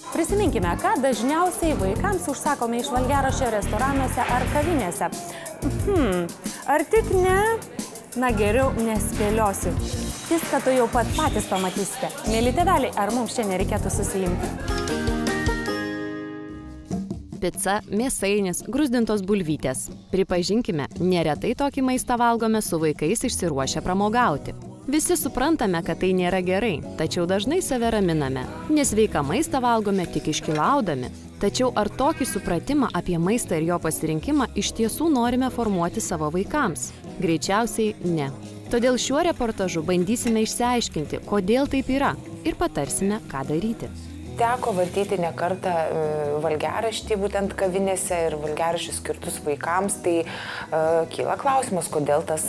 Prisiminkime, ką dažniausiai vaikams užsakome iš valgiaraščio restoranuose ar kavinėse. Ar tik ne? Na geriau nespėliosiu. Viską tu jau patys pamatysite. Mėly tėveliai, ar mums čia nereikėtų susiimti? Pica, mėsainis, gruzdintos bulvytės. Pripažinkime, neretai tokį maistą valgome su vaikais išsiruošę pramogauti. Visi suprantame, kad tai nėra gerai, tačiau dažnai save raminame. Nesveiką maistą valgome tik iškylaudami. Tačiau ar tokį supratimą apie maistą ir jo pasirinkimą iš tiesų norime formuoti savo vaikams? Greičiausiai ne. Todėl šiuo reportažu bandysime išsiaiškinti, kodėl taip yra ir patarsime, ką daryti. Teko vartyti ne kartą valgiaraštį būtent kavinėse ir valgiaraščius skirtus vaikams, tai kyla klausimas, kodėl tas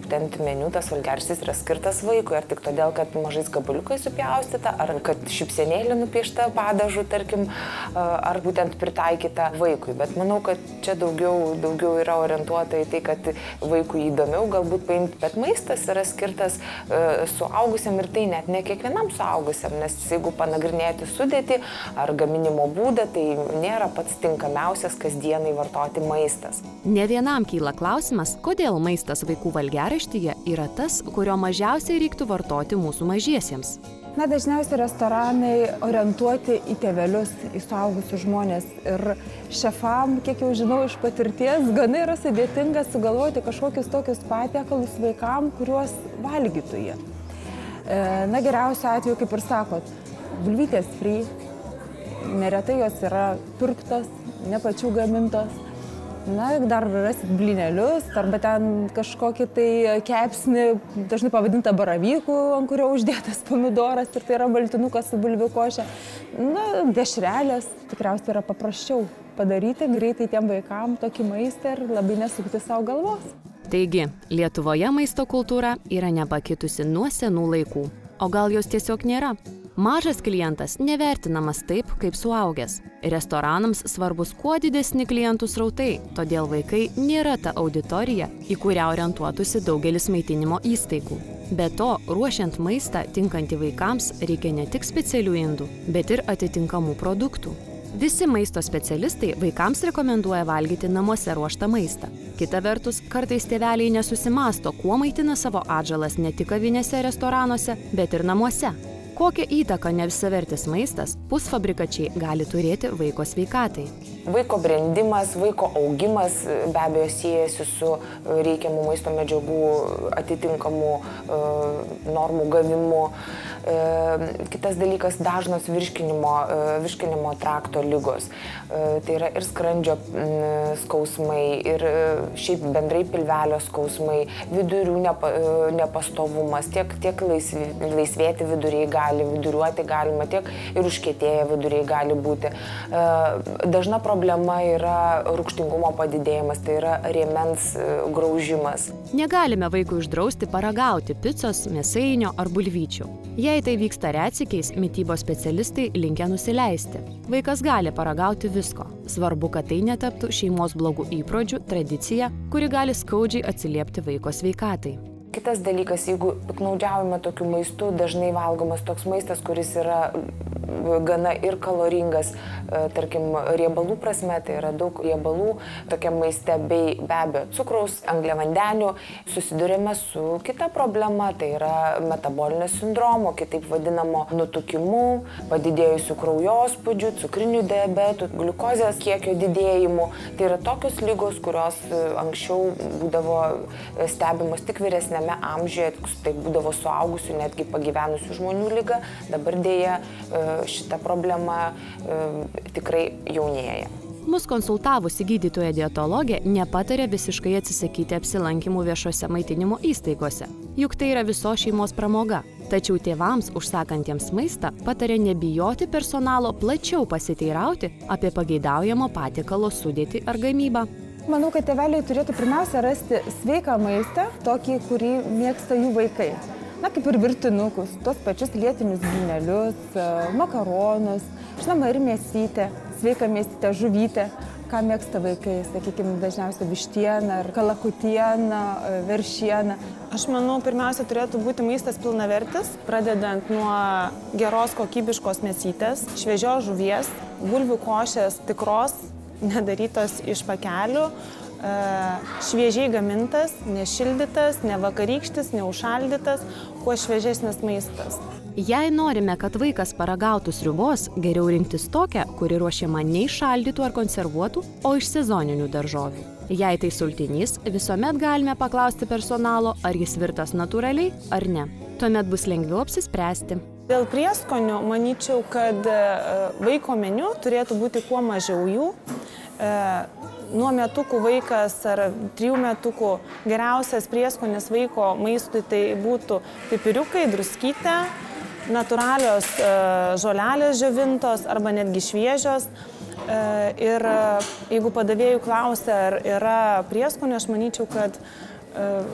būtent meniu, tas valgiaraštis yra skirtas vaikui, ar tik todėl, kad mažais gabaliukais supjaustyta, ar kad šypsenėlė nupiešta padažu, tarkim, ar būtent pritaikyta vaikui. Bet manau, kad čia daugiau yra orientuota į tai, kad vaikui įdomiau galbūt paimti, bet maistas yra skirtas suaugusiam ir tai net ne kiekvienam suaugusiam, nes jeigu panagrinėti sudėtį ar gaminimo būdą, tai nėra pats tinkamiausias kasdienai vartoti maistas. Ne vienam kyla klausimas, kodėl maistas vaikų valgiaraštyje yra tas, kurio mažiausiai reiktų vartoti mūsų mažiesiems. Na, dažniausiai restoranai orientuoti į tėvelius, į suaugusius žmonės. Ir šefam, kiek jau žinau iš patirties, gana yra sudėtinga sugalvoti kažkokius tokius patiekalus vaikam, kuriuos valgytų jie. Na, geriausiu atveju, kaip ir sakot, bulvytės free, neretai jos yra pirktos, ne pačių gamintos. Na, dar rasit blynelius, arba ten kažkokį tai kepsnį, dažnai pavadintą baravykų, ant kurio uždėtas pomidoras ir tai yra baltynukas su bulvių koše. Na, dešrelės tikriausiai yra paprasčiau padaryti greitai tiem vaikam tokį maistą ir labai nesukti savo galvos. Taigi, Lietuvoje maisto kultūra yra nepakitusi nuo senų laikų. O gal jos tiesiog nėra? Mažas klientas nevertinamas taip, kaip suaugęs. Restoranams svarbus kuo didesni klientų srautai, todėl vaikai nėra ta auditorija, į kurią orientuotųsi daugelis maitinimo įstaigų. Be to, ruošiant maistą tinkantį vaikams reikia ne tik specialių indų, bet ir atitinkamų produktų. Visi maisto specialistai vaikams rekomenduoja valgyti namuose ruoštą maistą. Kita vertus, kartais tėveliai nesusimąsto, kuo maitina savo atžalas ne tik kavinėse, restoranuose, bet ir namuose. Kokią įtaką nevisavertis maistas, pusfabrikačiai gali turėti vaiko sveikatai? Vaiko brendimas, vaiko augimas be abejo siejasi su reikiamų maisto medžiagų atitinkamų normų gavimu. Kitas dalykas - dažnos virškinimo trakto ligos. Tai yra ir skrandžio skausmai, ir šiaip bendrai pilvelio skausmai, vidurių nepastovumas, tiek laisvėti viduriai gali, viduriuoti galima, tiek ir užkietėję viduriai gali būti. Dažna problema yra rūgštingumo padidėjimas, tai yra rėmens graužimas. Negalime vaikui uždrausti paragauti picos, mėsainio ar bulvyčių. Jei tai vyksta retsykiais, mitybos specialistai linkę nusileisti. Vaikas gali paragauti visko. Svarbu, kad tai netaptų šeimos blogų įpročių, tradicija, kuri gali skaudžiai atsiliepti vaiko sveikatai. Kitas dalykas, jeigu piknaudžiaujame tokiu maistu, dažnai valgomas toks maistas, kuris yra gana ir kaloringas, tarkim, riebalų prasme, tai yra daug riebalų tokiam maiste, bei be abejo cukraus, angliavandenių, susidurėme su kita problema, tai yra metabolinio sindromo, kitaip vadinamo nutukimu, padidėjusių kraujospūdžių, cukrinių diabetų, gliukozės kiekio didėjimu. Tai yra tokios ligos, kurios anksčiau būdavo stebimos tik vyresnėme amžiuje, tai būdavo suaugusių, netgi pagyvenusių žmonių liga, dabar dėja šita problema tikrai jaunėja. Mus konsultavusi gydytoja dietologė nepatarė visiškai atsisakyti apsilankymų viešose maitinimo įstaigose, juk tai yra visos šeimos pramoga. Tačiau tėvams užsakantiems maistą patarė nebijoti personalo plačiau pasiteirauti apie pageidaujamo patiekalo sudėtį ar gamybą. Manau, kad tėveliai turėtų pirmiausia rasti sveiką maistą, tokį, kurį mėgsta jų vaikai. Na, kaip ir virtinukus, tos pačius lietinius blynelius, makaronus, žinoma, ir mėsytę, sveiką mėsytę, žuvytę. ką mėgsta vaikai, sakykime, dažniausiai vištieną ar kalakutieną, veršieną. Aš manau, pirmiausia, turėtų būti maistas pilnavertis, pradedant nuo geros kokybiškos mėsytės, šviežios žuvies, bulvių košės tikros, nedarytos iš pakelių, šviežiai gamintas, nešildytas, ne vakarykštis, neužšaldytas, kuo šviežesnis maistas. Jei norime, kad vaikas paragautų sriubos, geriau rinktis tokią, kuri ruošiama ne iš šaldytų ar konservuotų, o iš sezoninių daržovių. Jei tai sultinys, visuomet galime paklausti personalo, ar jis virtas natūraliai ar ne. Tuomet bus lengviau apsispręsti. Dėl prieskonių manyčiau, kad vaiko meniu turėtų būti kuo mažiau jų. Nuo metukų vaikas ar 3 metukų geriausias prieskonis vaiko maistui tai būtų pipiriukai, druskytė, natūralios žolelės džiovintos arba netgi šviežios. Ir jeigu padavėjų klausia, ar yra prieskonių, aš manyčiau, kad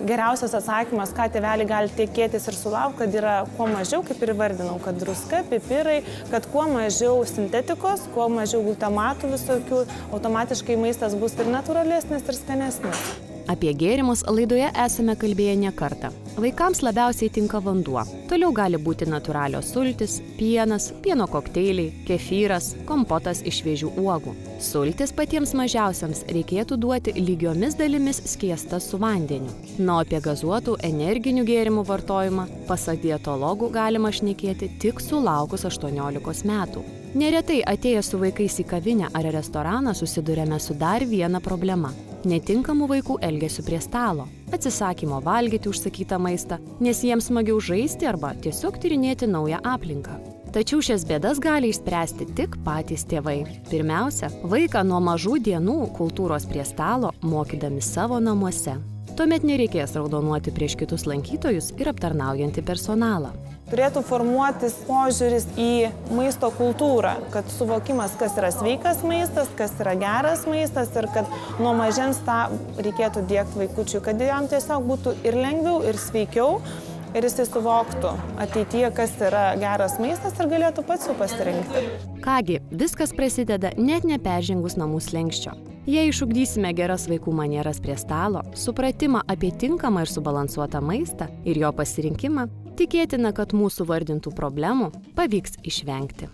geriausias atsakymas, ką tėveliai gali tikėtis ir sulaukti, kad yra kuo mažiau, kaip ir įvardinau, kad druska, pipirai, kad kuo mažiau sintetikos, kuo mažiau glutamatų visokių, automatiškai maistas bus ir natūralesnis, ir skanesnis. Apie gėrimus laidoje esame kalbėję ne kartą. Vaikams labiausiai tinka vanduo. Toliau gali būti natūralios sultis, pienas, pieno kokteiliai, kefyras, kompotas iš šviežių uogų. Sultis patiems mažiausiams reikėtų duoti lygiomis dalimis skiestas su vandeniu. Na, apie gazuotų energinių gėrimų vartojimą, pasak dietologų, galima šnekėti tik sulaukus 18 metų. Neretai atėję su vaikais į kavinę ar restoraną susidurėme su dar viena problema – netinkamų vaikų elgesių prie stalo, atsisakymo valgyti užsakytą maistą, nes jiems smagiau žaisti arba tiesiog tyrinėti naują aplinką. Tačiau šias bėdas gali išspręsti tik patys tėvai. Pirmiausia, vaiką nuo mažų dienų kultūros prie stalo mokydami savo namuose. Tuomet nereikės raudonuoti prieš kitus lankytojus ir aptarnaujantį personalą. Turėtų formuotis požiūris į maisto kultūrą, kad suvokimas, kas yra sveikas maistas, kas yra geras maistas ir kad nuo mažens tą reikėtų diegti vaikučiui, kad jam tiesiog būtų ir lengviau, ir sveikiau, ir jisai suvoktų ateityje, kas yra geras maistas ir galėtų pats jau pasirinkti. Kągi, viskas prasideda net neperžengus namų slenksčio. Jei išugdysime geras vaikų manieras prie stalo, supratimą apie tinkamą ir subalansuotą maistą ir jo pasirinkimą, tikėtina, kad mūsų vardintų problemų pavyks išvengti.